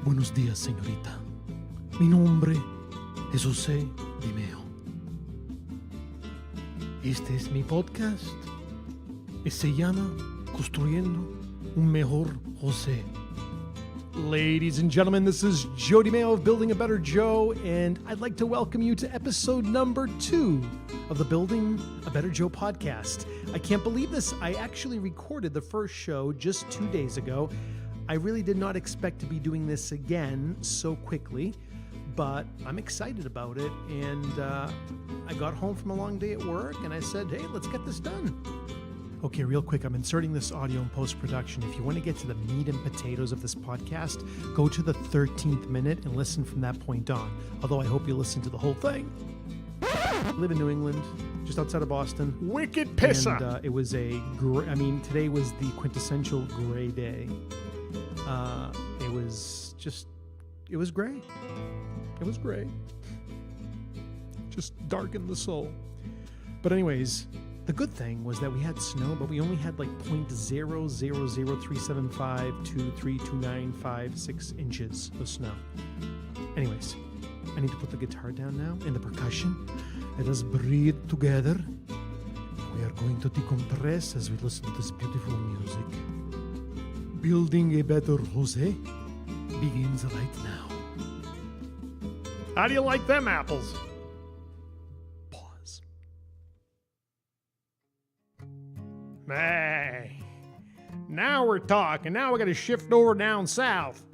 Buenos días, señorita. Mi nombre es José DiMeo. Este es mi podcast y se llama Construyendo un Mejor José. Ladies and gentlemen, this is Joe DiMeo of Building a Better Joe, and I'd like to welcome you to episode number 2 of the Building a Better Joe podcast. I can't believe this. I actually recorded the first show just 2 days ago. I really did not expect to be doing this again so quickly, but I'm excited about it. And I got home from a long day at work and I said, hey, let's get this done. Okay, real quick, I'm inserting this audio in post-production. If you want to get to the meat and potatoes of this podcast, go to the 13th minute and listen from that point on. Although I hope you listen to the whole thing. I live in New England, just outside of Boston. Wicked pisser. And it was today was the quintessential gray day. It was gray. It was gray. Just darkened the soul. But anyways, the good thing was that we had snow, but we only had like 0.000375232956 inches of snow. Anyways, I need to put the guitar down now and the percussion. Let us breathe together. We are going to decompress as we listen to this beautiful music. Building a Better Jose begins right now. How do you like them apples? Pause. Hey, now we're talking. Now we got to shift over down south.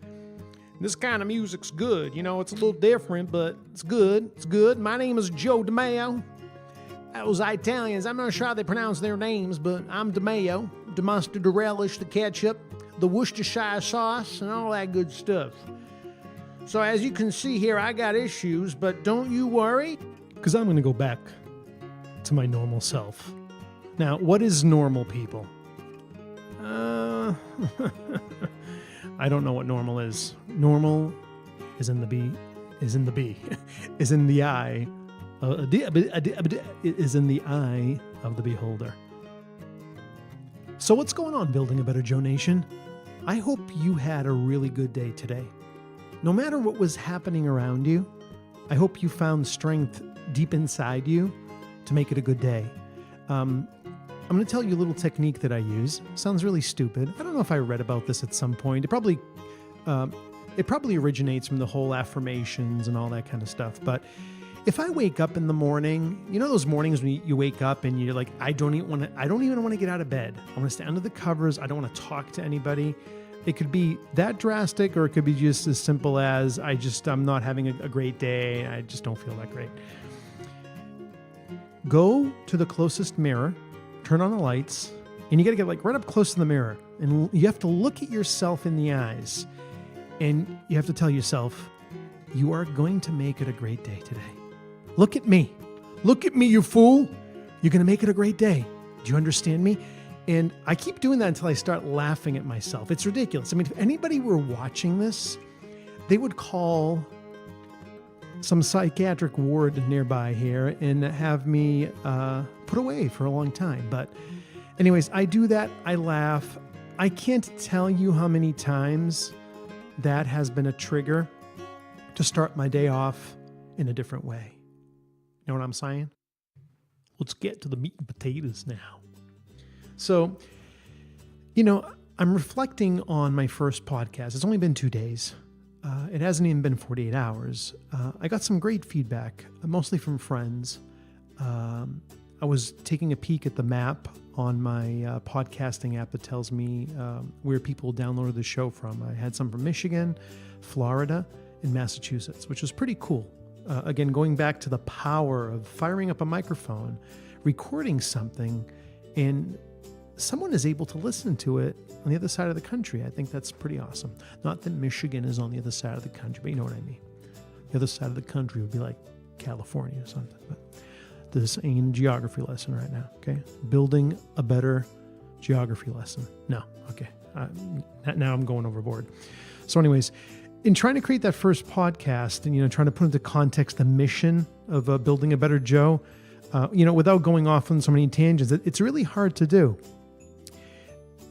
This kind of music's good. You know, it's a little different, but it's good. It's good. My name is Joe DiMeo. Those Italians, I'm not sure how they pronounce their names, but I'm DiMeo. The mustard, the relish, the ketchup, the Worcestershire sauce, and all that good stuff. So as you can see here, I got issues, but don't you worry. Because I'm going to go back to my normal self. Now, what is normal, people? I don't know what normal is. Normal is in the B, is in the B, is in the eye, is in the eye of the beholder. So what's going on, Building a Better Joe Nation? I hope you had a really good day today. No matter what was happening around you, I hope you found strength deep inside you to make it a good day. I'm going to tell you a little technique that I use. Sounds really stupid. I don't know if I read about this at some point. It probably originates from the whole affirmations and all that kind of stuff. But if I wake up in the morning, you know those mornings when you wake up and you're like, I don't even want to get out of bed. I want to stay under the covers. I don't want to talk to anybody. It could be that drastic, or it could be just as simple as I'm not having a great day. I just don't feel that great. Go to the closest mirror, turn on the lights, and you got to get like right up close to the mirror. And you have to look at yourself in the eyes. And you have to tell yourself, you are going to make it a great day today. Look at me. Look at me, you fool. You're going to make it a great day. Do you understand me? And I keep doing that until I start laughing at myself. It's ridiculous. I mean, if anybody were watching this, they would call some psychiatric ward nearby here and have me put away for a long time. But anyways, I do that. I laugh. I can't tell you how many times that has been a trigger to start my day off in a different way. You know what I'm saying? Let's get to the meat and potatoes now. So, you know, I'm reflecting on my first podcast. It's only been 2 days. It hasn't even been 48 hours. I got some great feedback, mostly from friends. I was taking a peek at the map on my podcasting app that tells me where people downloaded the show from. I had some from Michigan, Florida, and Massachusetts, which was pretty cool. Again, going back to the power of firing up a microphone, recording something, and someone is able to listen to it on the other side of the country. I think that's pretty awesome. Not that Michigan is on the other side of the country, but you know what I mean. The other side of the country would be like California or something. But this ain't a geography lesson right now, okay? Building a better geography lesson. No, okay. Now I'm going overboard. So anyways, in trying to create that first podcast and, you know, trying to put into context the mission of Building a Better Joe, you know, without going off on so many tangents, it's really hard to do.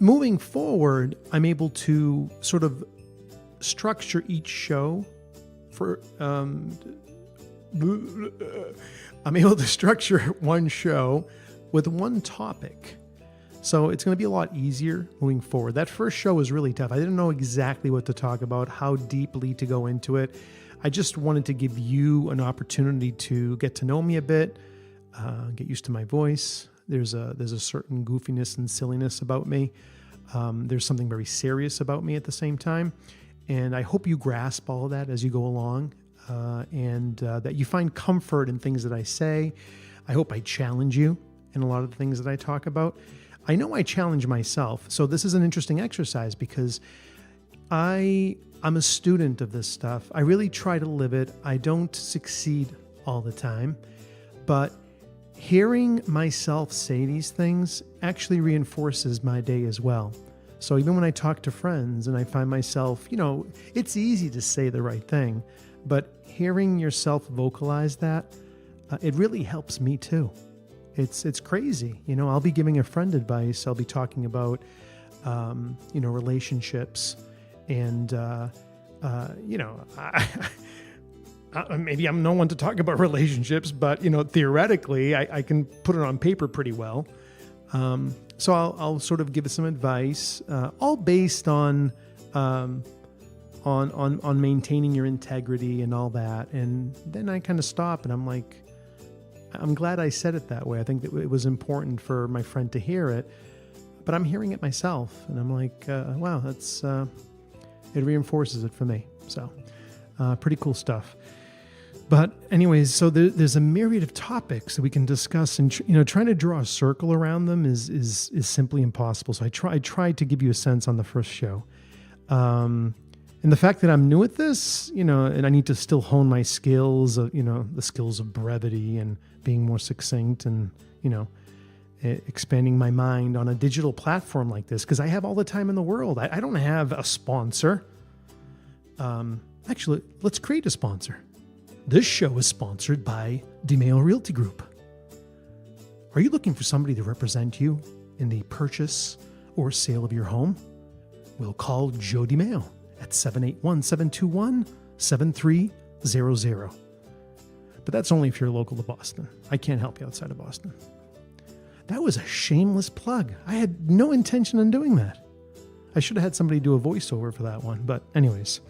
Moving forward, I'm able to sort of structure each show for I'm able to structure one show with one topic. So it's going to be a lot easier moving forward. That first show was really tough. I didn't know exactly what to talk about, how deeply to go into it. I just wanted to give you an opportunity to get to know me a bit, get used to my voice. There's a certain goofiness and silliness about me. There's something very serious about me at the same time. And I hope you grasp all of that as you go along, and that you find comfort in things that I say. I hope I challenge you in a lot of the things that I talk about. I know I challenge myself. So this is an interesting exercise because I'm a student of this stuff. I really try to live it. I don't succeed all the time, but hearing myself say these things actually reinforces my day as well. So even when I talk to friends and I find myself, it's easy to say the right thing, but hearing yourself vocalize that, it really helps me too. It's crazy. I'll be giving a friend advice. I'll be talking about, relationships and, maybe I'm no one to talk about relationships, but, theoretically I can put it on paper pretty well. So I'll sort of give some advice, all based on maintaining your integrity and all that. And then I kind of stop and I'm like, I'm glad I said it that way. I think that it was important for my friend to hear it, but I'm hearing it myself. And I'm like, wow, that's, it reinforces it for me. So pretty cool stuff. But anyways, so there's a myriad of topics that we can discuss, and trying to draw a circle around them is simply impossible. So I tried to give you a sense on the first show. And the fact that I'm new at this, and I need to still hone my skills, the skills of brevity and being more succinct and, expanding my mind on a digital platform like this, because I have all the time in the world. I don't have a sponsor. Actually, let's create a sponsor. This show is sponsored by DiMeo Realty Group. Are you looking for somebody to represent you in the purchase or sale of your home? We'll call Joe DiMeo at 781-721-7300. But that's only if you're local to Boston. I can't help you outside of Boston. That was a shameless plug. I had no intention on doing that. I should have had somebody do a voiceover for that one. But anyways,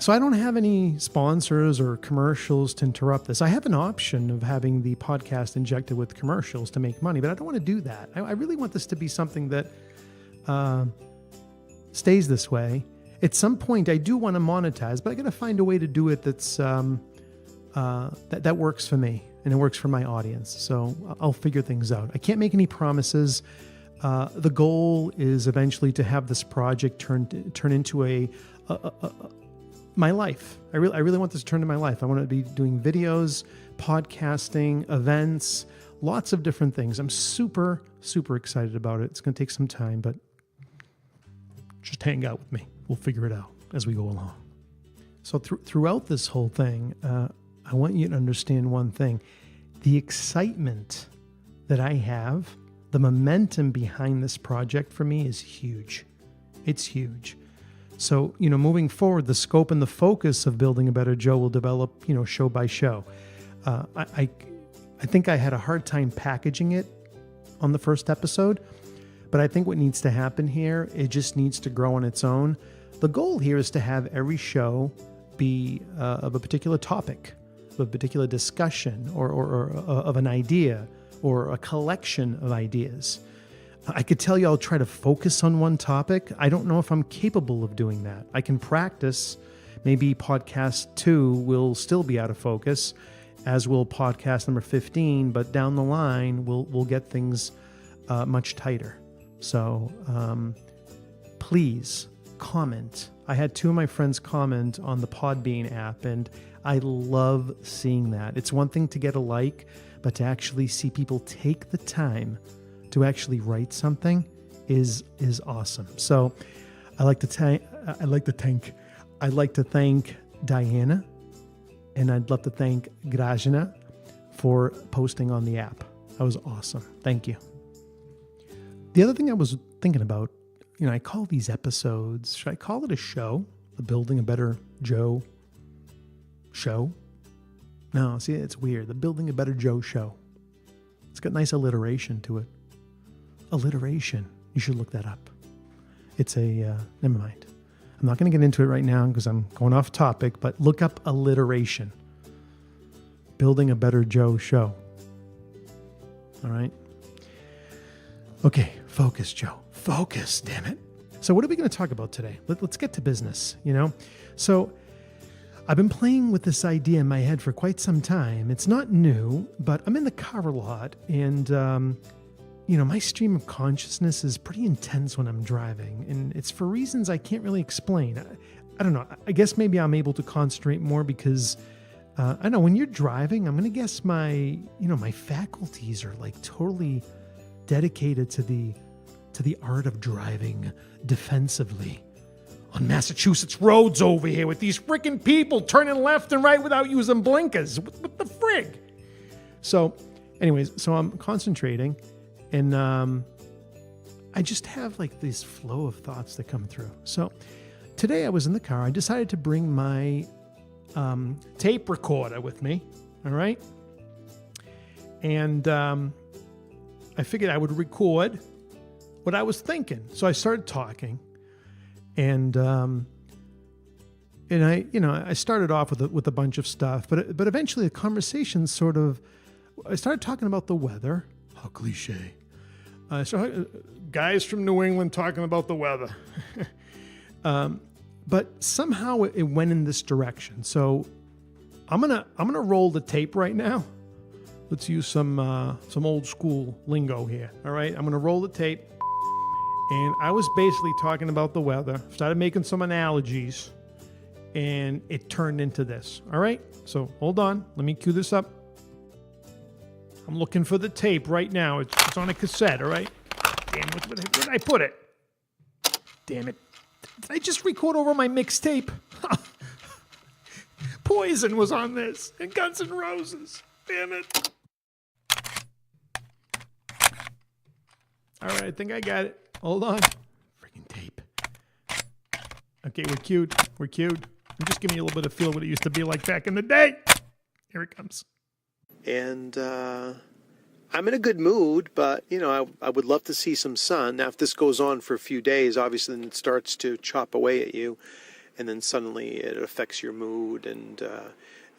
so I don't have any sponsors or commercials to interrupt this. I have an option of having the podcast injected with commercials to make money, but I don't want to do that. I really want this to be something that stays this way. At some point, I do want to monetize, but I got to find a way to do it that's that works for me and it works for my audience. So I'll figure things out. I can't make any promises. The goal is eventually to have this project turn into my life. I really want this to turn to my life. I want to be doing videos, podcasting, events, lots of different things. I'm super, super excited about it. It's going to take some time, but just hang out with me. We'll figure it out as we go along. So throughout this whole thing, I want you to understand one thing. The excitement that I have, the momentum behind this project for me is huge. It's huge. So, moving forward, the scope and the focus of Building a Better Joe will develop, show by show. I think I had a hard time packaging it on the first episode, but I think what needs to happen here, it just needs to grow on its own. The goal here is to have every show be of a particular topic, of a particular discussion, or of an idea, or a collection of ideas. I could tell you I'll try to focus on one topic. I don't know if I'm capable of doing that. I can practice. Maybe podcast 2 will still be out of focus, as will podcast number 15, but down the line, we'll get things much tighter. So please comment. I had 2 of my friends comment on the Podbean app, and I love seeing that. It's one thing to get a like, but to actually see people take the time to actually write something is awesome. So I'd like to thank Diana, and I'd love to thank Grajina for posting on the app. That was awesome. Thank you. The other thing I was thinking about, I call these episodes, should I call it a show? The Building a Better Joe show? No, see, it's weird. The Building a Better Joe show. It's got nice alliteration to it. Alliteration. You should look that up. It's never mind. I'm not going to get into it right now because I'm going off topic, but look up alliteration. Building a Better Joe show. All right? Okay, focus, Joe. Focus, damn it. So what are we going to talk about today? Let's get to business, So I've been playing with this idea in my head for quite some time. It's not new, but I'm in the car a lot, and my stream of consciousness is pretty intense when I'm driving, and it's for reasons I can't really explain. I don't know. I guess maybe I'm able to concentrate more because I don't know, when you're driving, I'm going to guess my faculties are like totally dedicated to the art of driving defensively On Massachusetts roads over here with these freaking people turning left and right without using blinkers. What the frig? So anyways, I'm concentrating, and I just have like this flow of thoughts that come through. So today I was in the car. I decided to bring my tape recorder with me. All right. And I figured I would record what I was thinking. So I started talking, and I started off with a bunch of stuff, but eventually the conversation I started talking about the weather. How cliche. Guys from New England talking about the weather. But somehow it went in this direction. So I'm gonna roll the tape right now. Let's use some old school lingo here. All right, I'm gonna roll the tape, and I was basically talking about the weather. Started making some analogies, and it turned into this. All right, so hold on. Let me cue this up. I'm looking for the tape right now. It's on a cassette. All right. Damn, where did I put it? Damn it. Did I just record over my mixtape? Poison was on this, and Guns N' Roses. Damn it. All right, I think I got it. Hold on. Freaking tape. Okay, we're cued. I'm just giving you a little bit of feel what it used to be like back in the day. Here it comes. And I'm in a good mood, but, I would love to see some sun. Now, if this goes on for a few days, obviously then it starts to chop away at you, and then suddenly it affects your mood and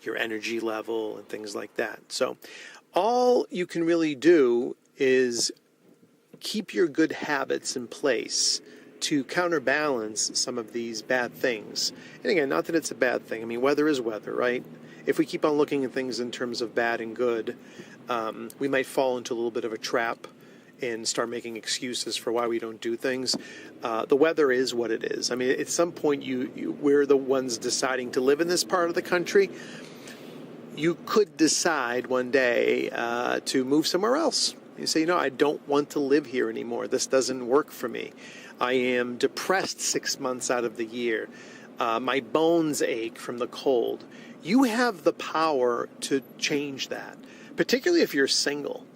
your energy level and things like that. So all you can really do is keep your good habits in place to counterbalance some of these bad things. And again, not that it's a bad thing. I mean, weather is weather, right? If we keep on looking at things in terms of bad and good, we might fall into a little bit of a trap and start making excuses for why we don't do things. The weather is what it is. I mean, at some point, we're the ones deciding to live in this part of the country. You could decide one day to move somewhere else. You say, I don't want to live here anymore. This doesn't work for me. I am depressed 6 months out of the year. My bones ache from the cold. You have the power to change that, particularly if you're single.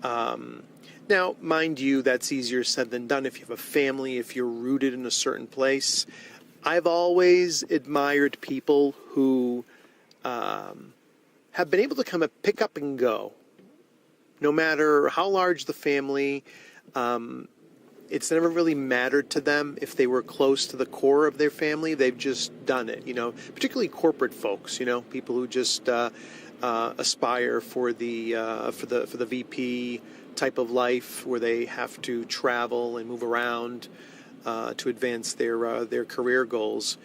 Now, mind you, that's easier said than done if you have a family, if you're rooted in a certain place. I've always admired people who have been able to kind of pick up and go. No matter how large the family, it's never really mattered to them if they were close to the core of their family. They've just done it, particularly corporate folks, people who just aspire for the VP type of life where they have to travel and move around to advance their career goals.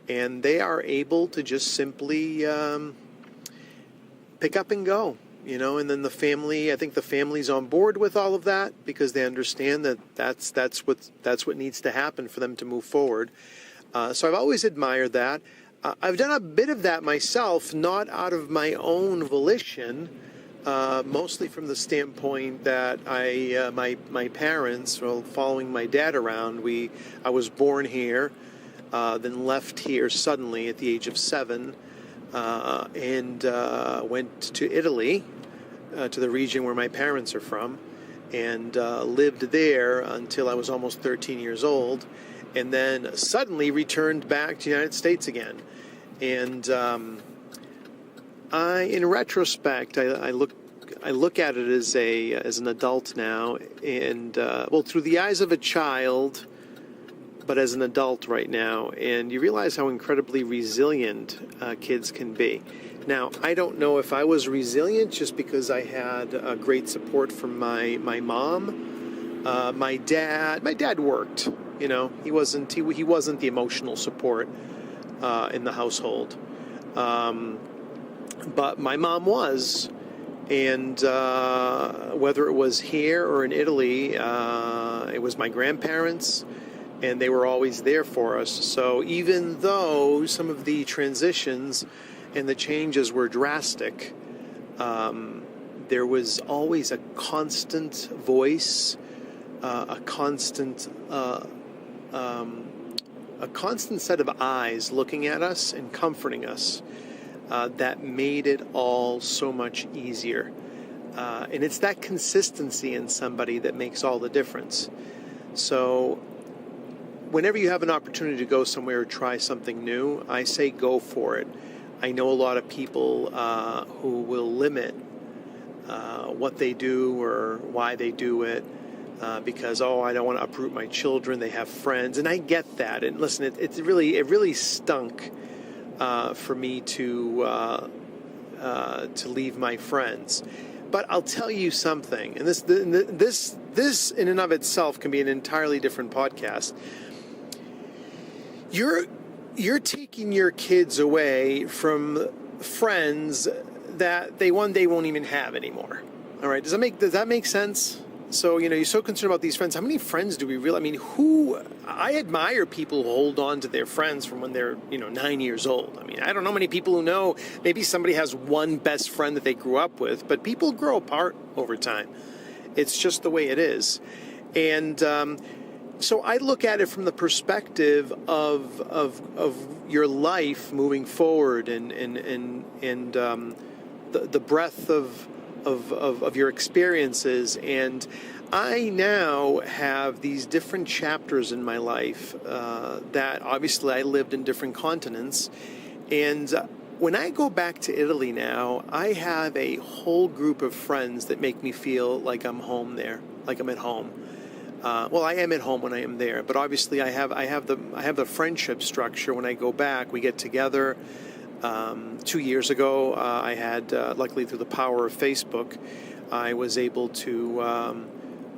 And they are able to just simply pick up and go. And then the family, I think the family's on board with all of that because they understand that that's what needs to happen for them to move forward. So I've always admired that. I've done a bit of that myself, not out of my own volition, mostly from the standpoint that my parents, following my dad around, I was born here, then left here suddenly at the age of 7. And went to Italy, to the region where my parents are from, and lived there until I was almost 13 years old, and then suddenly returned back to the United States again. And in retrospect, I look at it as an adult now, and through the eyes of a child, but as an adult right now, and you realize how incredibly resilient kids can be. Now, I don't know if I was resilient just because I had great support from my mom, my dad. My dad worked. He wasn't the emotional support in the household, but my mom was. And whether it was here or in Italy, it was my grandparents, and they were always there for us. So even though some of the transitions and the changes were drastic, there was always a constant voice, a constant set of eyes looking at us and comforting us. That made it all so much easier. And it's that consistency in somebody that makes all the difference. So whenever you have an opportunity to go somewhere or try something new, I say go for it. I know a lot of people who will limit what they do or why they do it because, I don't want to uproot my children. They have friends. And I get that. And listen, it really stunk for me to leave my friends. But I'll tell you something, and this in and of itself can be an entirely different podcast. You're taking your kids away from friends that they one day won't even have anymore. All right, does that make sense? So, you're so concerned about these friends. How many friends do we really? I admire people who hold on to their friends from when they're, 9 years old. I don't know many people who know. Maybe somebody has one best friend that they grew up with, but people grow apart over time. It's just the way it is. And so I look at it from the perspective of your life moving forward and the breadth of your experiences. And I now have these different chapters in my life that obviously I lived in different continents. And when I go back to Italy now, I have a whole group of friends that make me feel like I'm home there, like I'm at home. I am at home when I am there, but obviously I have the friendship structure. When I go back, we get together. 2 years ago, I had, luckily through the power of Facebook, I was able to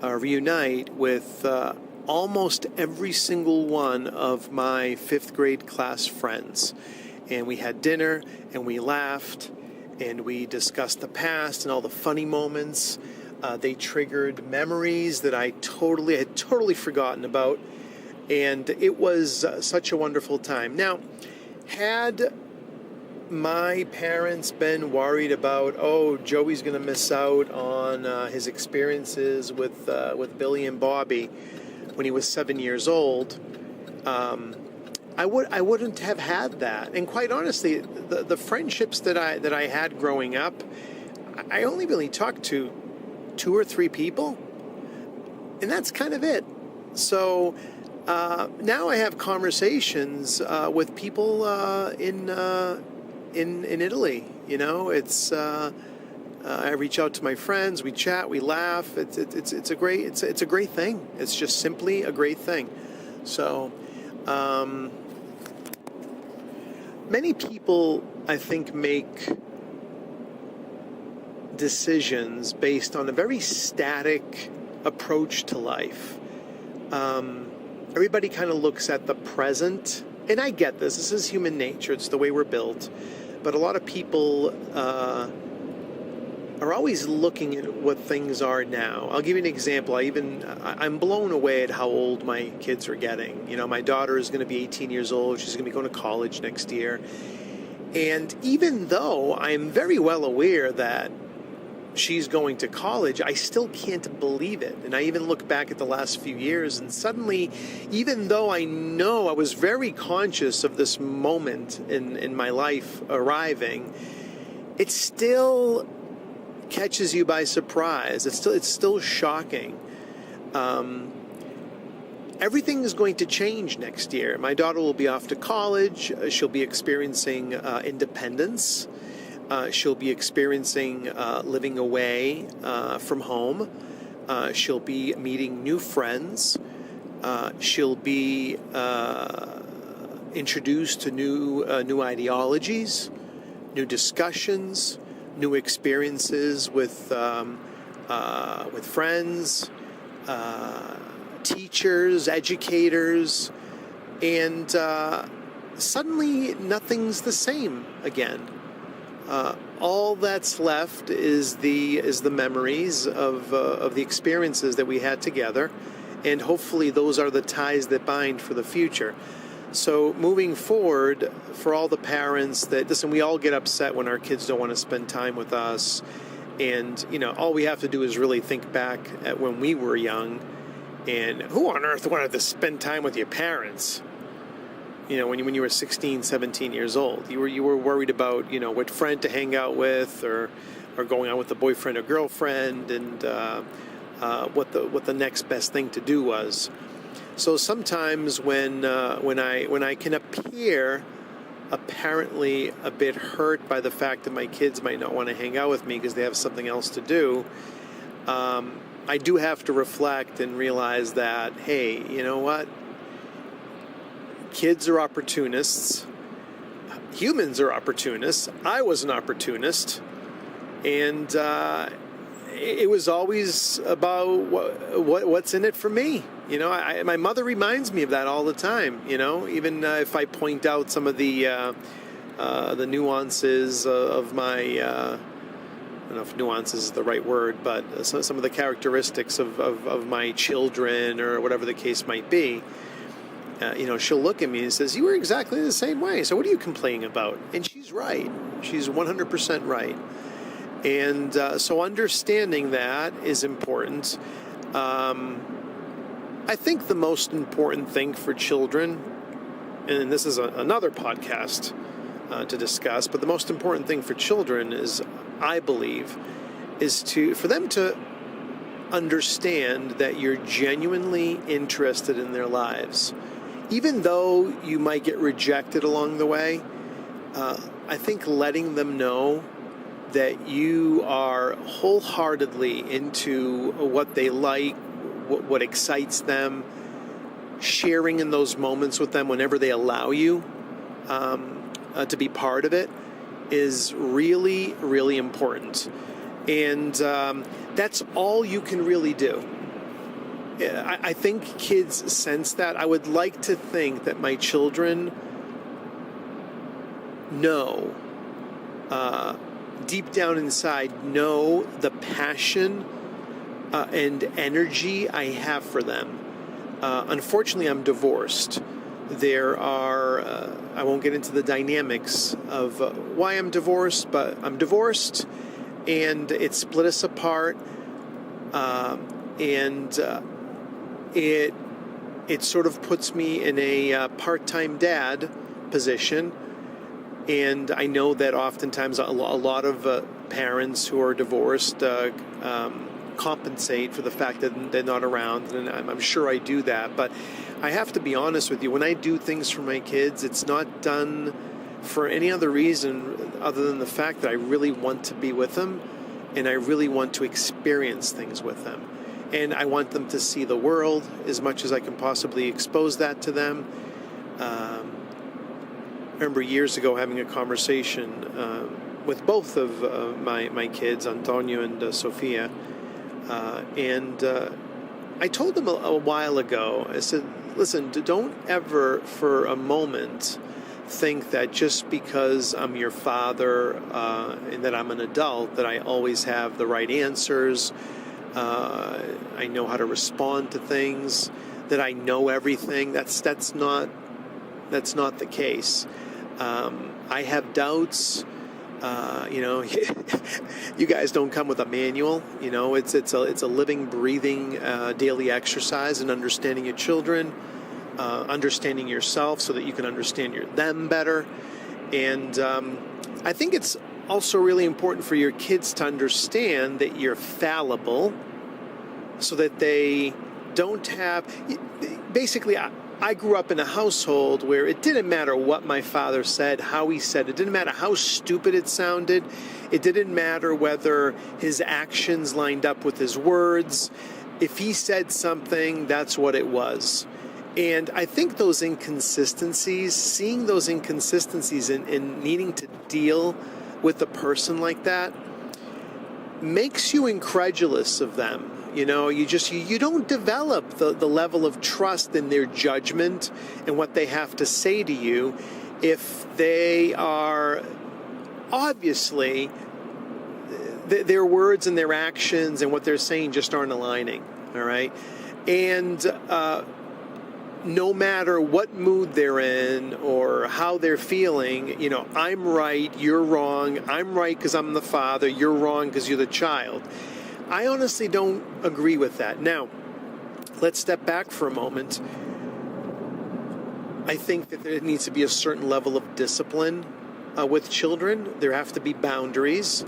reunite with almost every single one of my 5th grade class friends. And we had dinner, and we laughed, and we discussed the past and all the funny moments. They triggered memories that I had totally forgotten about. And it was such a wonderful time. Now, had my parents been worried about, Joey's going to miss out on his experiences with Billy and Bobby when he was 7 years old, I wouldn't have had that. And quite honestly, the friendships that I had growing up, I only really talked to 2 or 3 people, and that's kind of it. So now I have conversations with people in Italy. It's I reach out to my friends, we chat, we laugh. It's a great thing. It's just simply a great thing. So many people, I think, make decisions based on a very static approach to life. Everybody kind of looks at the present, and I get this. This is human nature. It's the way we're built. But a lot of people are always looking at what things are now. I'll give you an example. I'm blown away at how old my kids are getting. My daughter is going to be 18 years old. She's going to be going to college next year. And even though I'm very well aware that she's going to college, I still can't believe it. And I even look back at the last few years, and suddenly, even though I know I was very conscious of this moment in my life arriving, it still catches you by surprise. It's still shocking. Everything is going to change next year. My daughter will be off to college. She'll be experiencing independence. She'll be experiencing living away from home. She'll be meeting new friends. She'll be introduced to new ideologies, new discussions, new experiences with friends, teachers, educators, and suddenly nothing's the same again. All that's left is the memories of the experiences that we had together, and hopefully those are the ties that bind for the future. So moving forward, for all the parents that listen, we all get upset when our kids don't want to spend time with us, and all we have to do is really think back at when we were young, and who on earth wanted to spend time with your parents? When you were 16, 17 years old, you were worried about what friend to hang out with, or going out with a boyfriend or girlfriend, and what the next best thing to do was. So sometimes when I can appear apparently a bit hurt by the fact that my kids might not want to hang out with me because they have something else to do, I do have to reflect and realize that, hey, you know what? Kids are opportunists. Humans are opportunists. I was an opportunist. And it was always about what's in it for me. My mother reminds me of that all the time, even if I point out some of the nuances of my, I don't know if nuances is the right word, but some of the characteristics of my children or whatever the case might be. She'll look at me and says, "You were exactly the same way. So what are you complaining about?" And she's right. She's 100% right. And so understanding that is important. I think the most important thing for children, and this is another podcast to discuss, but the most important thing for children is, I believe, is for them to understand that you're genuinely interested in their lives. Even though you might get rejected along the way, I think letting them know that you are wholeheartedly into what they like, what excites them, sharing in those moments with them whenever they allow you to be part of it is really, really important. And that's all you can really do. I think kids sense that. I would like to think that my children know, deep down inside, know the passion and energy I have for them. Unfortunately, I'm divorced. There are, I won't get into the dynamics of why I'm divorced, but I'm divorced, and it split us apart, and it sort of puts me in a part-time dad position. And I know that oftentimes a lot of parents who are divorced compensate for the fact that they're not around, and I'm sure I do that. But I have to be honest with you, when I do things for my kids, it's not done for any other reason other than the fact that I really want to be with them, and I really want to experience things with them. And I want them to see the world as much as I can possibly expose that to them. I remember years ago having a conversation with both of my kids, Antonio and Sofia, and I told them a while ago, I said, listen, don't ever for a moment think that just because I'm your father and that I'm an adult that I always have the right answers, I know how to respond to things, that I know everything. That's not the case. I have doubts. You guys don't come with a manual. It's a living, breathing daily exercise in understanding your children, understanding yourself so that you can understand them better. And I think it's also really important for your kids to understand that you're fallible, so that they don't have... Basically, I grew up in a household where it didn't matter what my father said, how he said it, didn't matter how stupid it sounded, it didn't matter whether his actions lined up with his words. If he said something, that's what it was. And I think those inconsistencies, seeing those inconsistencies and needing to deal with a person like that, makes you incredulous of them. You know, you don't develop the level of trust in their judgment and what they have to say to you if they are obviously their words and their actions and what they're saying just aren't aligning. All right. And no matter what mood they're in or how they're feeling, you know, I'm right, you're wrong. I'm right because I'm the father. You're wrong because you're the child. I honestly don't agree with that. Now, let's step back for a moment. I think that there needs to be a certain level of discipline with children. There have to be boundaries.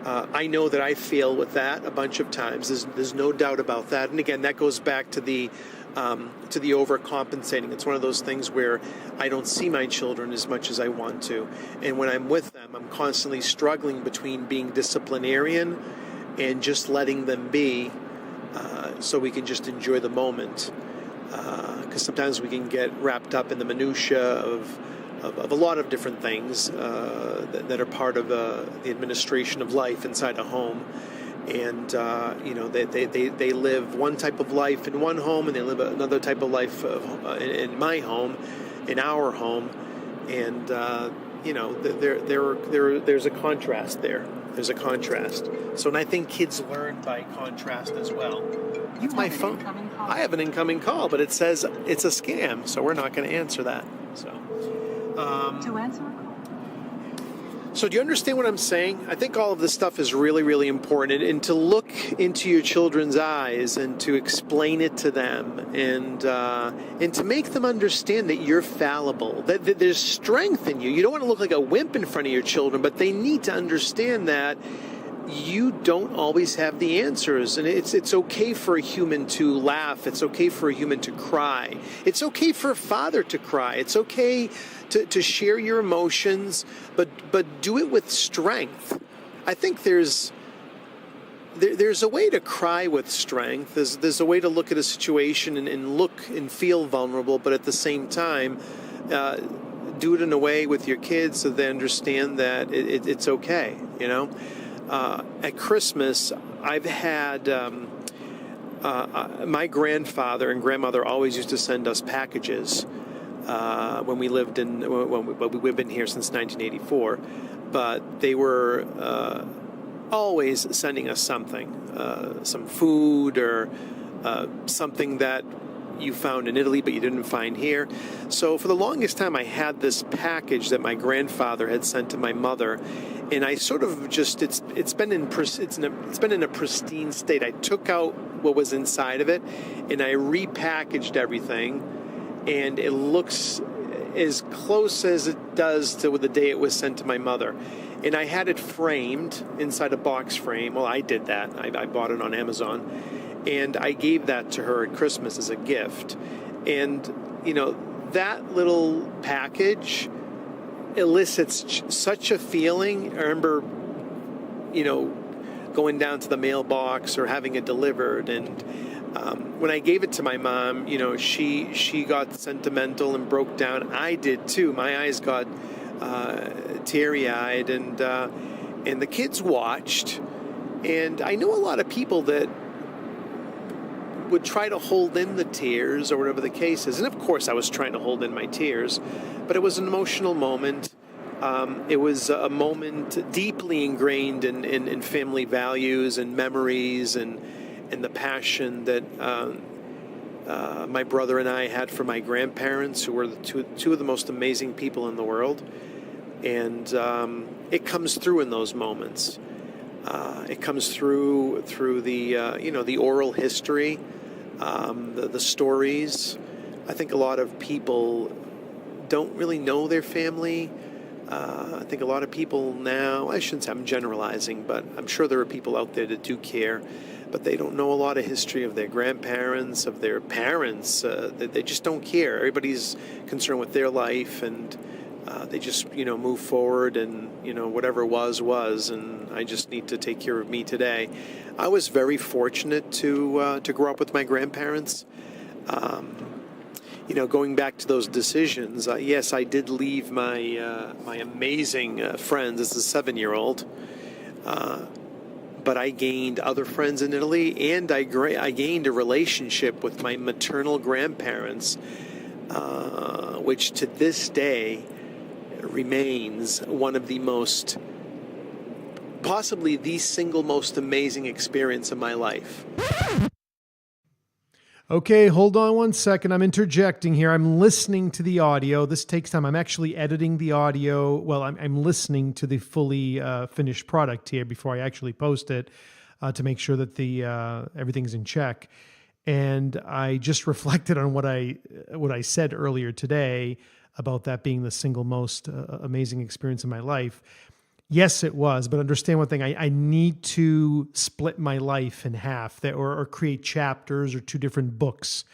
I know that I fail with that a bunch of times. There's no doubt about that. And again, that goes back to the overcompensating. It's one of those things where I don't see my children as much as I want to. And when I'm with them, I'm constantly struggling between being disciplinarian and just letting them be, so we can just enjoy the moment. Because sometimes we can get wrapped up in the minutia of a lot of different things that are part of the administration of life inside a home. And, you know, they live one type of life in one home, and they live another type of life in my home, in our home. And, you know, there's a contrast there. There's a contrast. So, and I think kids learn by contrast as well. My phone. I have an incoming call, but it says it's a scam, so we're not going to answer that. So, to answer a call. So do you understand what I'm saying? I think all of this stuff is really, really important, and to look into your children's eyes and to explain it to them, and to make them understand that you're fallible, that there's strength in you. You don't want to look like a wimp in front of your children, but they need to understand that you don't always have the answers, and it's okay for a human to laugh. It's okay for a human to cry. It's okay for a father to cry. It's okay to share your emotions, but do it with strength. I think there's a way to cry with strength. There's a way to look at a situation and look and feel vulnerable, but at the same time, do it in a way with your kids so they understand that it's okay, you know? At Christmas, I've had my grandfather and grandmother always used to send us packages when we've been here since 1984. But they were always sending us something, some food or something that you found in Italy but you didn't find here. So for the longest time, I had this package that my grandfather had sent to my mother, and I sort of just it's been in a pristine state. I took out what was inside of it and I repackaged everything, and it looks as close as it does to the day it was sent to my mother. And I had it framed inside a box frame. Well, I did that. I bought it on Amazon. And I gave that to her at Christmas as a gift. And, you know, that little package elicits such a feeling. I remember, you know, going down to the mailbox or having it delivered. And when I gave it to my mom, you know, she got sentimental and broke down. I did too. My eyes got teary-eyed. And the kids watched. And I know a lot of people that would try to hold in the tears or whatever the case is. And of course I was trying to hold in my tears, but it was an emotional moment. It was a moment deeply ingrained in family values and memories and the passion that my brother and I had for my grandparents, who were two of the most amazing people in the world. And it comes through in those moments. It comes through the you know, the oral history, the stories. I think a lot of people don't really know their family. I think a lot of people now, I shouldn't say I'm generalizing, but I'm sure there are people out there that do care, but they don't know a lot of history of their grandparents, of their parents. They just don't care. Everybody's concerned with their life, and they just, move forward, and, whatever was, and I just need to take care of me today. I was very fortunate to grow up with my grandparents. Going back to those decisions, yes, I did leave my my amazing friends as a 7-year-old, but I gained other friends in Italy, and I gained a relationship with my maternal grandparents, which to this day remains one of the most, possibly the single most amazing experience of my life. Okay, hold on one second. I'm interjecting here. I'm listening to the audio. This takes time. I'm actually editing the audio. Well, I'm listening to the fully finished product here before I actually post it to make sure that the everything's in check. And I just reflected on what I said earlier today about that being the single most amazing experience in my life. Yes, it was, but understand one thing. I need to split my life in half or create chapters or 2 different books.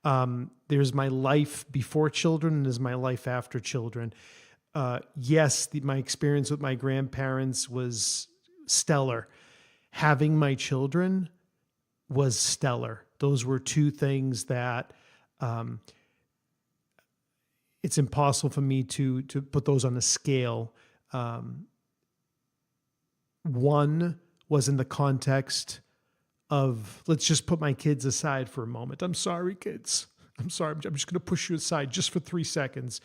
There's my life before children and there's my life after children. Yes, my experience with my grandparents was stellar. Having my children was stellar. Those were 2 things that it's impossible for me to put those on a scale. One was in the context of, let's just put my kids aside for a moment. I'm sorry, kids. I'm sorry. I'm just going to push you aside just for 3 seconds.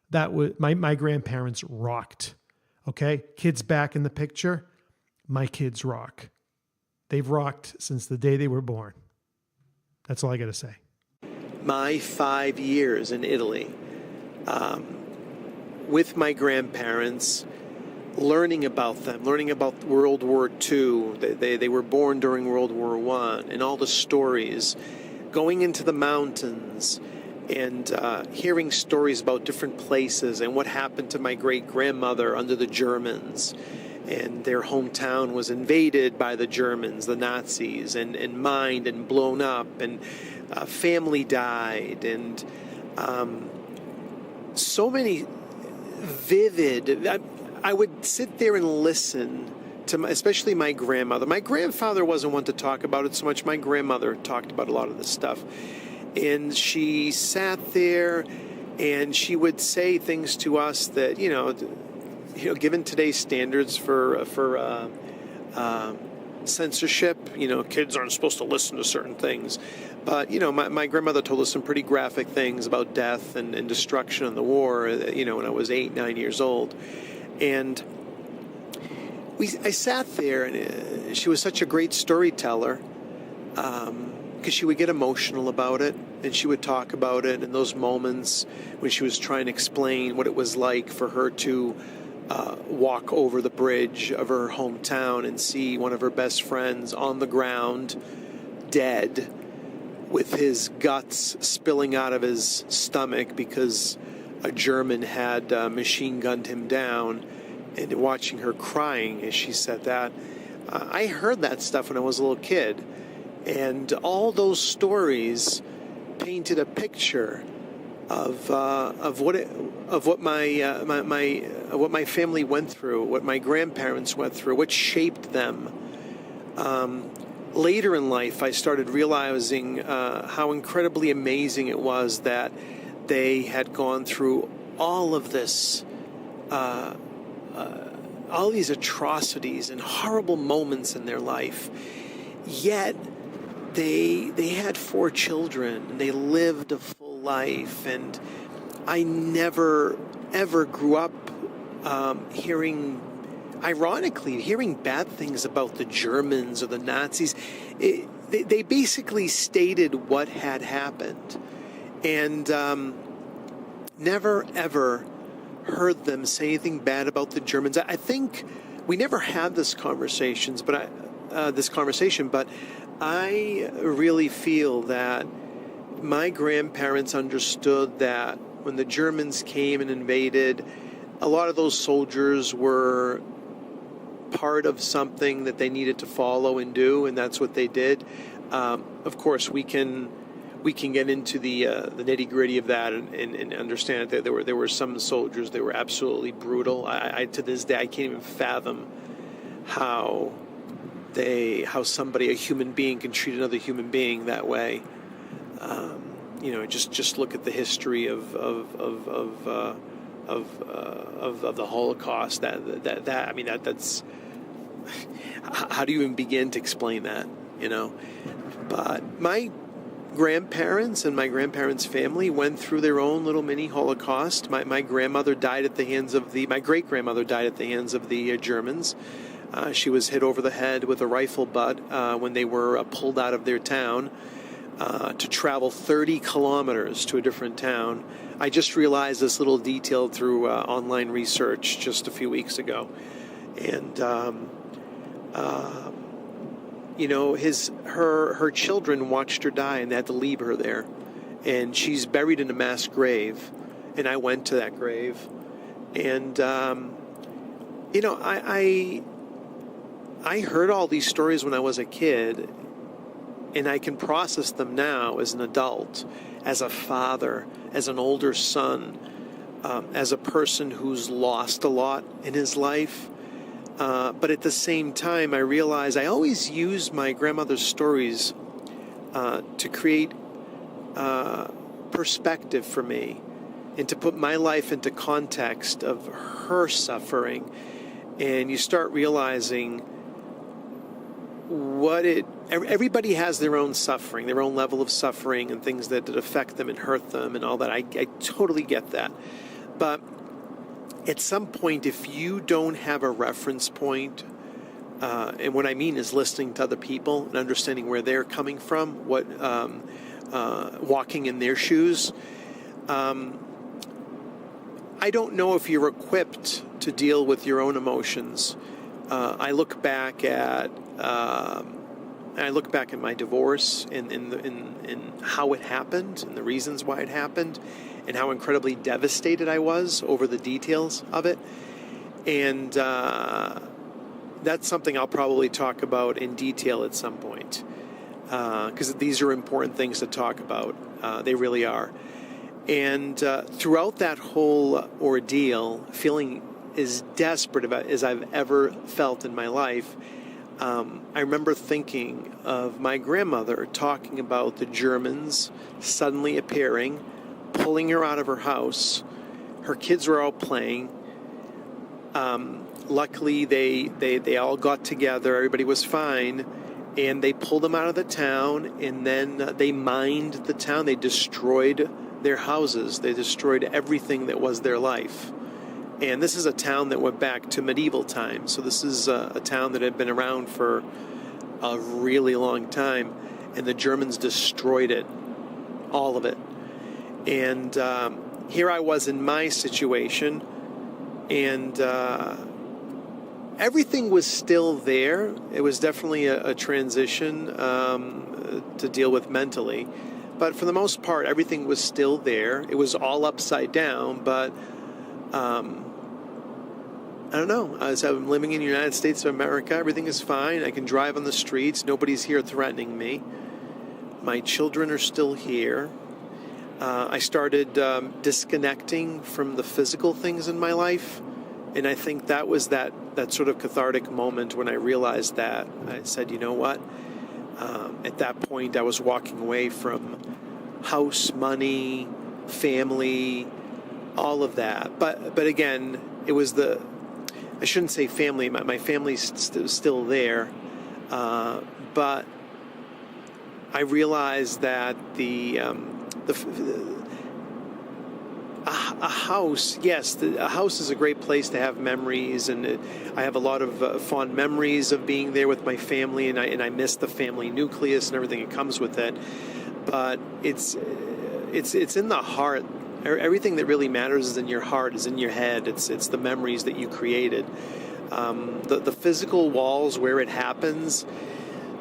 That was my grandparents rocked. Okay. Kids back in the picture. My kids rock. They've rocked since the day they were born. That's all I got to say. My 5 years in Italy, with my grandparents, learning about them, learning about World War II. They were born during World War I, and all the stories, going into the mountains and hearing stories about different places and what happened to my great-grandmother under the Germans. And their hometown was invaded by the Germans, the Nazis, and mined and blown up, and family died, and so many vivid... I would sit there and listen to especially my grandmother. My grandfather wasn't one to talk about it so much. My grandmother talked about a lot of this stuff. And she sat there and she would say things to us that, given today's standards for censorship, kids aren't supposed to listen to certain things. But, my grandmother told us some pretty graphic things about death and destruction and the war, when I was 8, 9 years old. And I sat there, and she was such a great storyteller because she would get emotional about it, and she would talk about it in those moments when she was trying to explain what it was like for her to walk over the bridge of her hometown and see one of her best friends on the ground, dead, with his guts spilling out of his stomach because a German had machine gunned him down, and watching her crying as she said that. I heard that stuff when I was a little kid, and all those stories painted a picture of what my family went through, what my grandparents went through, what shaped them. Later in life, I started realizing how incredibly amazing it was that they had gone through all of this, all these atrocities and horrible moments in their life. Yet they had 4 children and they lived a full life. And I never ever grew up hearing bad things about the Germans or the Nazis. They basically stated what had happened. And never, ever heard them say anything bad about the Germans. I think we never had this conversation, but I really feel that my grandparents understood that when the Germans came and invaded, a lot of those soldiers were part of something that they needed to follow and do, and that's what they did. Of course, we can get into the nitty gritty of that and understand that there were some soldiers that were absolutely brutal. I to this day I can't even fathom how somebody, a human being, can treat another human being that way. Just look at the history of the Holocaust. That's how do you even begin to explain that? But my grandparents and my grandparents' family went through their own little mini Holocaust. My grandmother died at the hands of my great-grandmother died at the hands of the Germans. She was hit over the head with a rifle butt when they were pulled out of their town to travel 30 kilometers to a different town. I just realized this little detail through online research just a few weeks ago. And her children watched her die, and they had to leave her there. And she's buried in a mass grave. And I went to that grave. And, I heard all these stories when I was a kid, and I can process them now as an adult, as a father, as an older son, as a person who's lost a lot in his life. But at the same time, I realize I always use my grandmother's stories to create perspective for me and to put my life into context of her suffering. And you start realizing everybody has their own suffering, their own level of suffering, and things that affect them and hurt them and all that. I totally get that. But at some point, if you don't have a reference point, and what I mean is listening to other people and understanding where they're coming from, walking in their shoes, I don't know if you're equipped to deal with your own emotions. I look back at my divorce and how it happened and the reasons why it happened, and how incredibly devastated I was over the details of it. And that's something I'll probably talk about in detail at some point, because these are important things to talk about. They really are. And throughout that whole ordeal, feeling as desperate as I've ever felt in my life, I remember thinking of my grandmother talking about the Germans suddenly appearing, pulling her out of her house. Her kids were out playing. Luckily, they all got together. Everybody was fine. And they pulled them out of the town, and then they mined the town. They destroyed their houses. They destroyed everything that was their life. And this is a town that went back to medieval times. So this is a town that had been around for a really long time. And the Germans destroyed it, all of it. And here I was in my situation, and everything was still there. It was definitely a transition to deal with mentally. But for the most part, everything was still there. It was all upside down, but I don't know. As I'm living in the United States of America, everything is fine. I can drive on the streets. Nobody's here threatening me. My children are still here. I started disconnecting from the physical things in my life. And I think that was that sort of cathartic moment when I realized that. I said, you know what? At that point, I was walking away from house, money, family, all of that. But again, it was I shouldn't say family. My family's still there. But I realized that a house, yes, a house is a great place to have memories, and I have a lot of fond memories of being there with my family, and I miss the family nucleus and everything that comes with it. But it's in the heart. Everything that really matters is in your heart, is in your head. It's the memories that you created. The physical walls where it happens,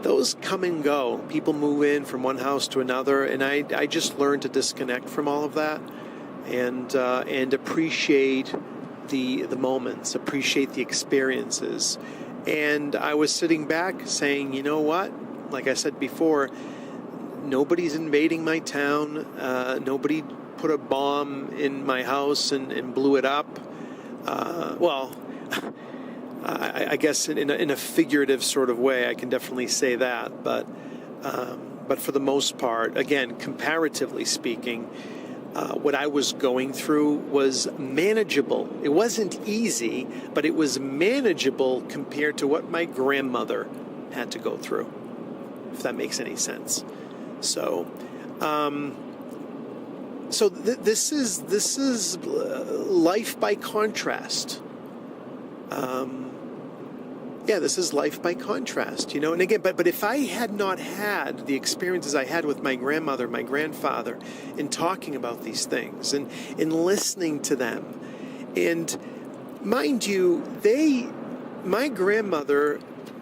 those come and go. People move in from one house to another, and I just learned to disconnect from all of that and appreciate the moments, appreciate the experiences. And I was sitting back saying, you know what? Like I said before, nobody's invading my town. Nobody put a bomb in my house and blew it up. I guess in a figurative sort of way, I can definitely say that. But for the most part, again, comparatively speaking, what I was going through was manageable. It wasn't easy, but it was manageable compared to what my grandmother had to go through, if that makes any sense. So, this is life by contrast. This is life by contrast, you know. And again, but if I had not had the experiences I had with my grandmother, my grandfather, in talking about these things and in listening to them, and mind you, my grandmother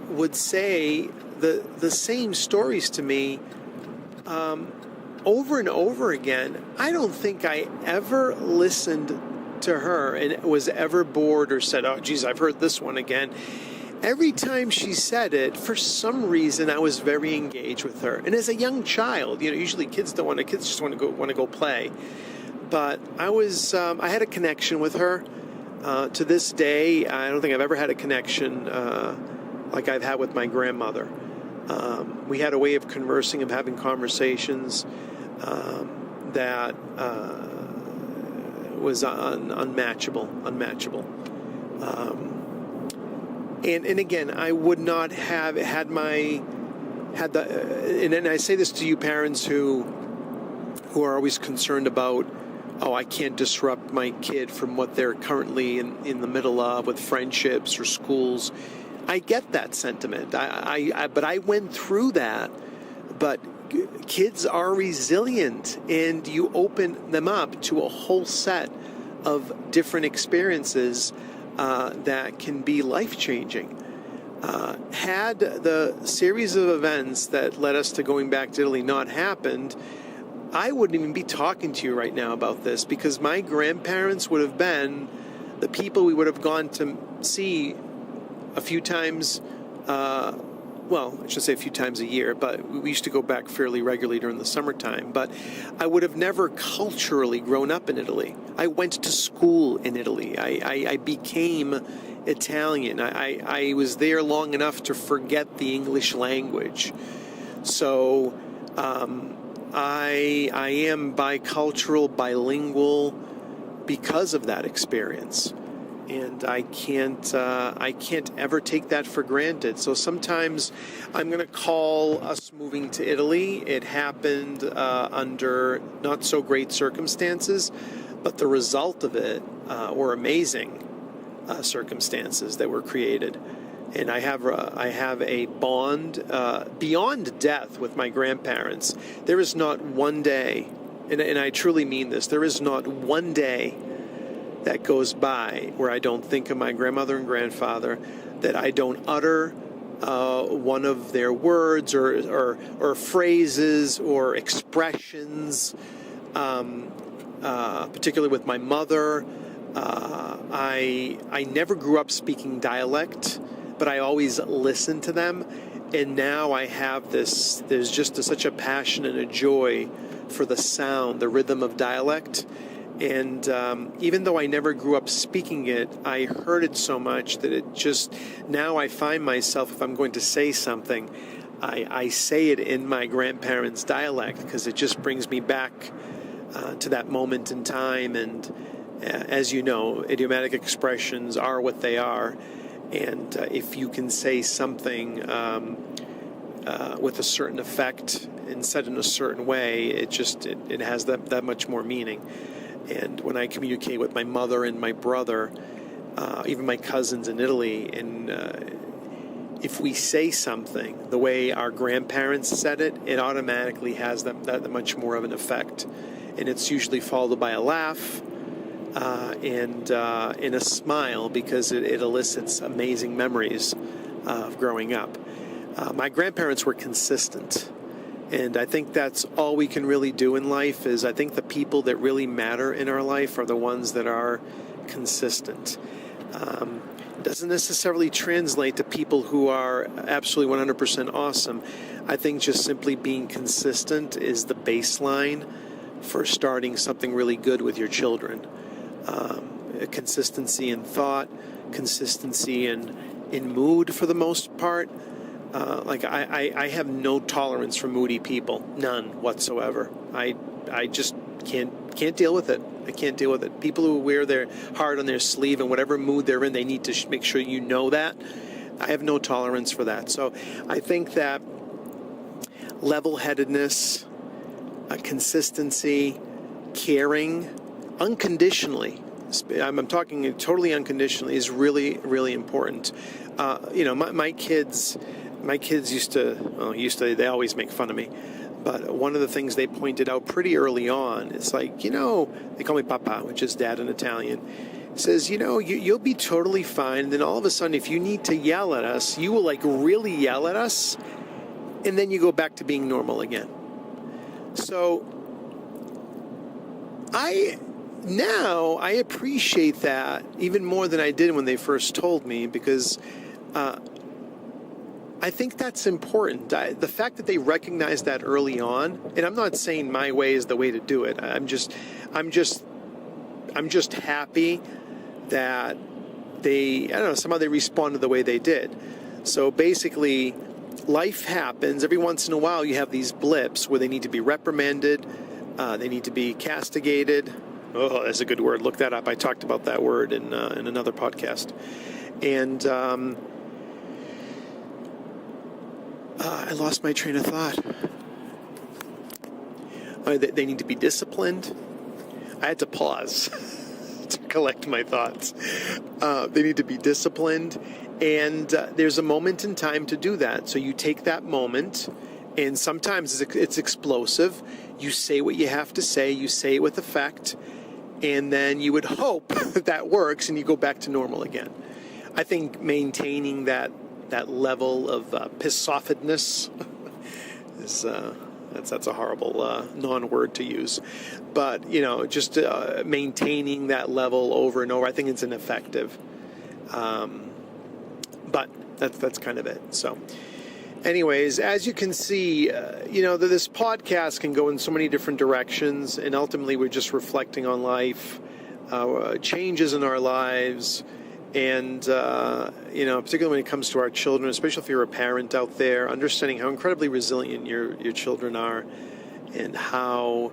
would say the same stories to me over and over again. I don't think I ever listened to her and was ever bored or said, "Oh, geez, I've heard this one again." Every time she said it, for some reason, I was very engaged with her. And as a young child, you know, usually kids just want to go play. But I had a connection with her. To this day, I don't think I've ever had a connection like I've had with my grandmother. We had a way of conversing, of having conversations that was unmatchable. And again, I would not have and I say this to you parents who are always concerned about, oh, I can't disrupt my kid from what they're currently in the middle of with friendships or schools. I get that sentiment. But I went through that. But kids are resilient, and you open them up to a whole set of different experiences that can be life-changing. Had the series of events that led us to going back to Italy not happened, I wouldn't even be talking to you right now about this, because my grandparents would have been the people we would have gone to see a few times, I should say a few times a year, but we used to go back fairly regularly during the summertime. But I would have never culturally grown up in Italy. I went to school in Italy. I became Italian. I was there long enough to forget the English language. So I am bicultural, bilingual because of that experience. And I can't ever take that for granted. So sometimes I'm going to call us moving to Italy. It happened under not so great circumstances, but the result of it were amazing circumstances that were created. And I have a bond beyond death with my grandparents. There is not one day, and I truly mean this, there is not one day that goes by where I don't think of my grandmother and grandfather, that I don't utter one of their words or phrases or expressions, particularly with my mother. I never grew up speaking dialect, but I always listened to them. And now I have there's just such a passion and a joy for the sound, the rhythm of dialect. And even though I never grew up speaking it, I heard it so much that it just, now I find myself, if I'm going to say something, I say it in my grandparents' dialect, because it just brings me back to that moment in time. And as you know, idiomatic expressions are what they are. And if you can say something with a certain effect and said in a certain way, it has that much more meaning. And when I communicate with my mother and my brother, even my cousins in Italy, and if we say something the way our grandparents said it, it automatically has that much more of an effect. And it's usually followed by a laugh and a smile, because it elicits amazing memories of growing up. My grandparents were consistent. And I think that's all we can really do in life. Is I think the people that really matter in our life are the ones that are consistent. Doesn't necessarily translate to people who are absolutely 100% awesome. I think just simply being consistent is the baseline for starting something really good with your children. Consistency in thought, consistency in mood for the most part. I have no tolerance for moody people, none whatsoever. I just can't deal with it. I can't deal with it. People who wear their heart on their sleeve and whatever mood they're in, they need to make sure you know that. I have no tolerance for that. So I think that level-headedness, consistency, caring, unconditionally, I'm talking totally unconditionally, is really, really important. My kids used to, they always make fun of me. But one of the things they pointed out pretty early on is like, they call me Papa, which is dad in Italian. It says, you'll be totally fine. And then all of a sudden, if you need to yell at us, you will really yell at us. And then you go back to being normal again. So I appreciate that even more than I did when they first told me, because I think that's important. The fact that they recognize that early on, and I'm not saying my way is the way to do it. I'm just happy that somehow they responded the way they did. So basically, life happens. Every once in a while, you have these blips where they need to be reprimanded, they need to be castigated. Oh, that's a good word. Look that up. I talked about that word in another podcast. And I lost my train of thought. They need to be disciplined. I had to pause to collect my thoughts. They need to be disciplined, and there's a moment in time to do that. So you take that moment, and sometimes it's explosive. You say what you have to say. You say it with effect, and then you would hope that works, and you go back to normal again. I think maintaining that level of piss-offedness is that's a horrible non-word to use, but just maintaining that level over and over, I think it's ineffective. But that's kind of it. So, anyways, as you can see, this podcast can go in so many different directions, and ultimately we're just reflecting on life, changes in our lives. And, particularly when it comes to our children, especially if you're a parent out there, understanding how incredibly resilient your children are, and how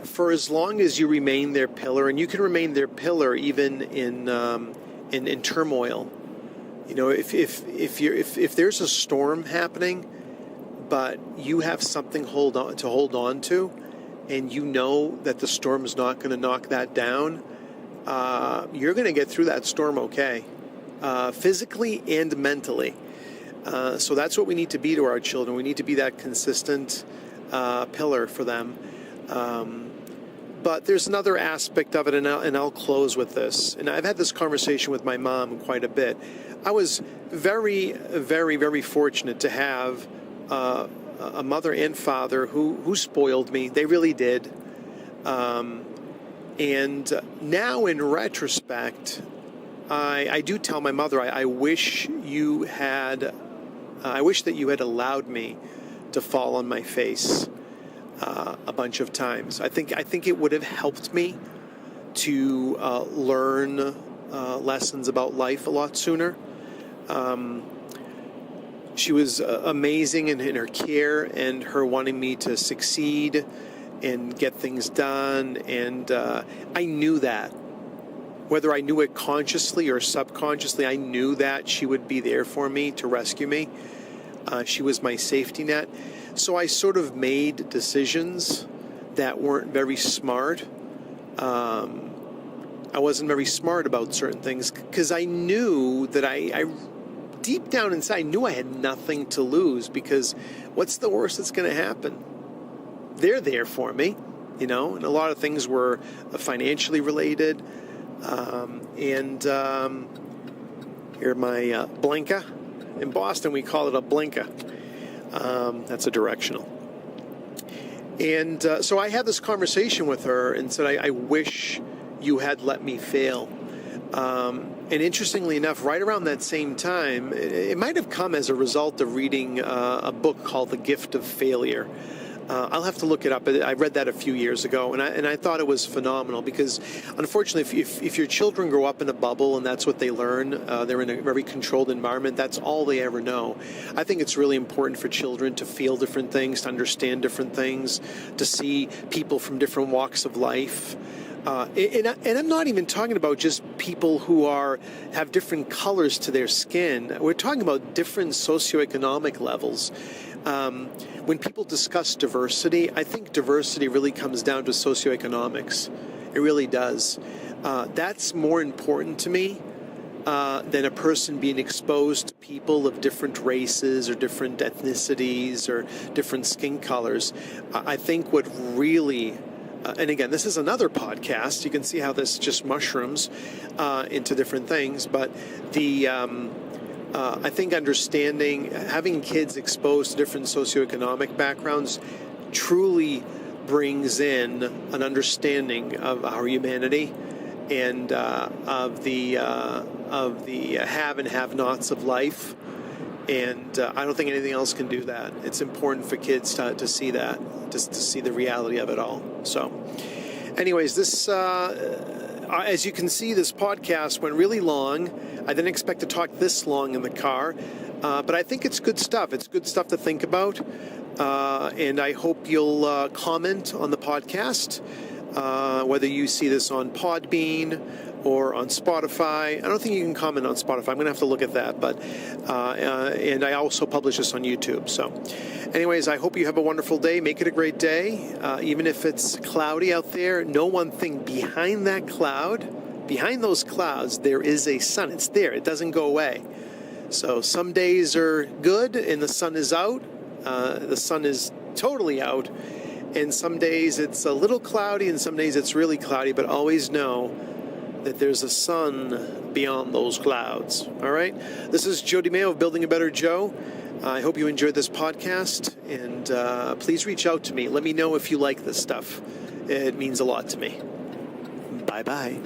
for as long as you remain their pillar, and you can remain their pillar even in turmoil. If there's a storm happening, but you have something to hold on to, and you know that the storm is not going to knock that down, you're going to get through that storm okay, physically and mentally. So that's what we need to be to our children. We need to be that consistent pillar for them. But there's another aspect of it, and I'll close with this. And I've had this conversation with my mom quite a bit. I was very, very, very fortunate to have a mother and father who spoiled me. They really did. And now in retrospect, I do tell my mother, I wish that you had allowed me to fall on my face a bunch of times. I think it would have helped me to learn lessons about life a lot sooner. She was amazing in her care and her wanting me to succeed and get things done, and I knew that. Whether I knew it consciously or subconsciously, I knew that she would be there for me to rescue me. She was my safety net. So I sort of made decisions that weren't very smart. I wasn't very smart about certain things because I knew that I deep down inside, I knew I had nothing to lose, because what's the worst that's going to happen? They're there for me, and a lot of things were financially related. Here, my Blinka. In Boston, we call it a Blinka. That's a directional. And so I had this conversation with her and said, I wish you had let me fail. And interestingly enough, right around that same time, it might have come as a result of reading a book called The Gift of Failure. I'll have to look it up. I read that a few years ago, and I thought it was phenomenal because, unfortunately, if your children grow up in a bubble and that's what they learn, they're in a very controlled environment, that's all they ever know. I think it's really important for children to feel different things, to understand different things, to see people from different walks of life. And I'm not even talking about just people who have different colors to their skin. We're talking about different socioeconomic levels. When people discuss diversity, I think diversity really comes down to socioeconomics. It really does. That's more important to me than a person being exposed to people of different races or different ethnicities or different skin colors. I think what really... and again, this is another podcast. You can see how this just mushrooms into different things. But I think having kids exposed to different socioeconomic backgrounds truly brings in an understanding of our humanity and of the have and have-nots of life. And I don't think anything else can do that. It's important for kids to see that, to see the reality of it all. So, anyways, this, as you can see, this podcast went really long. I didn't expect to talk this long in the car, but I think it's good stuff. It's good stuff to think about. And I hope you'll comment on the podcast, whether you see this on Podbean or on Spotify. I don't think you can comment on Spotify. I'm going to have to look at that. But and I also publish this on YouTube. So anyways, I hope you have a wonderful day. Make it a great day. Even if it's cloudy out there, know one thing. Behind that cloud, behind those clouds, there is a sun. It's there. It doesn't go away. So some days are good and the sun is out. The sun is totally out. And some days it's a little cloudy and some days it's really cloudy. But always know that there's a sun beyond those clouds. All right? This is Joe DiMeo of Building a Better Joe. I hope you enjoyed this podcast, and please reach out to me. Let me know if you like this stuff. It means a lot to me. Bye-bye.